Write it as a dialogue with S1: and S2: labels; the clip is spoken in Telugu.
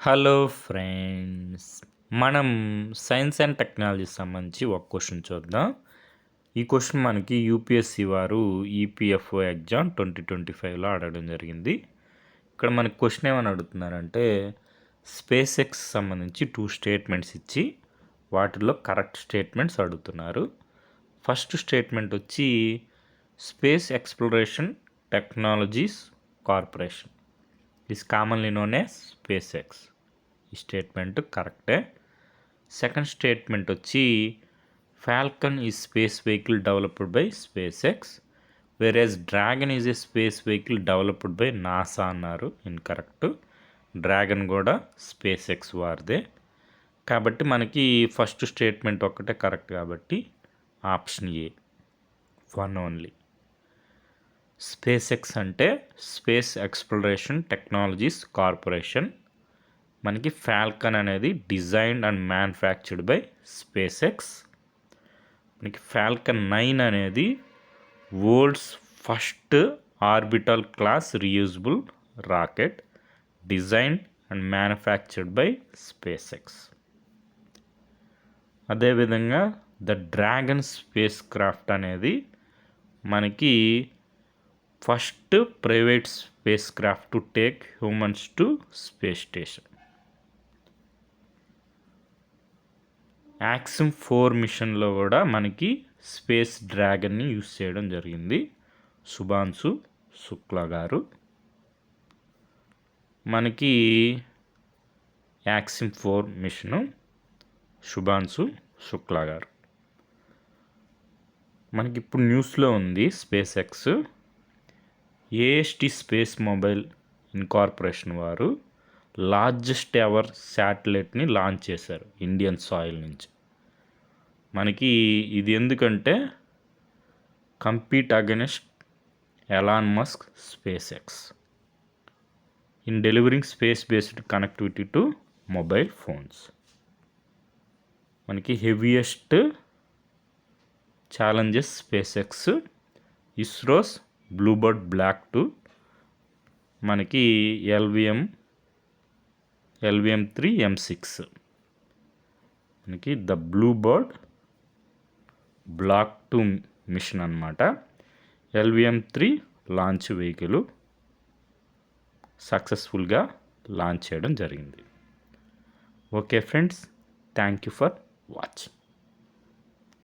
S1: Hello friends. మనం సైన్స్ అండ్ టెక్నాలజీకి సంబంధించి ఒక క్వశ్చన్ చూద్దాం. ఈ క్వశ్చన్ మనకి యూపీఎస్సి వారు ఈపీఎఫ్ఓ ఎగ్జామ్ 2025లో అడగడం జరిగింది. ఇక్కడ మనకి క్వశ్చన్ ఏమని అడుగుతున్నారంటే స్పేస్ ఎక్స్ సంబంధించి 2 స్టేట్మెంట్స్ ఇచ్చి వాటిల్లో కరెక్ట్ స్టేట్మెంట్స్ అడుగుతున్నారు. ఫస్ట్ స్టేట్మెంట్ వచ్చి space exploration technologies corporation is commonly known as SpaceX. ఈ స్టేట్మెంట్ కరెక్టే. సెకండ్ స్టేట్మెంట్ వచ్చి Falcon is space vehicle developed by SpaceX whereas Dragon is a space vehicle developed by NASA అన్నారు. ఇన్కరెక్ట్. డ్రాగన్ కూడా స్పేస్ ఎక్స్ వారిదే. కాబట్టి మనకి ఫస్ట్ స్టేట్మెంట్ ఒక్కటే కరెక్ట్ కాబట్టి option A, one only. SpaceX అంటే స్పేస్ ఎక్స్ప్లోరేషన్ టెక్నాలజీస్ కార్పొరేషన్. మనకి ఫాల్కన్ అనేది designed and manufactured by space X. మనకి ఫాల్కన్ 9 అనేది world's first orbital class reusable rocket designed and manufactured by space X. అదేవిధంగా ద డ్రాగన్ స్పేస్ క్రాఫ్ట్ అనేది మనకి first private space craft to take humans to space station. Axiom 4 మిషన్లో కూడా మనకి స్పేస్ డ్రాగన్ని యూస్ చేయడం జరిగింది. శుభాంశు శుక్లా గారు. మనకి యాక్సిమ్ 4 మిషను శుభాంశు శుక్లా గారు. మనకి ఇప్పుడు న్యూస్లో ఉంది SpaceX. AST space mobile incorporation వారు లార్జెస్ట్ ఎవర్ శాటిలైట్ని లాంచ్ చేశారు ఇండియన్ సాయిల్ నుంచి. మనకి ఇది ఎందుకంటే compete against Elon Musk SpaceX in delivering space based connectivity to mobile phones. మనకి heaviest challenges SpaceX ISRO's BlueBird Block 2, మనకి LVM 3 M6, మనకి ద బ్లూబర్డ్ బ్లాక్ 2 మిషన్ అన్నమాట. LVM 3 లాంచ్ వెహికల్ సక్సెస్ఫుల్గా లాంచ్ చేయడం జరిగింది. Okay friends, thank you for watching.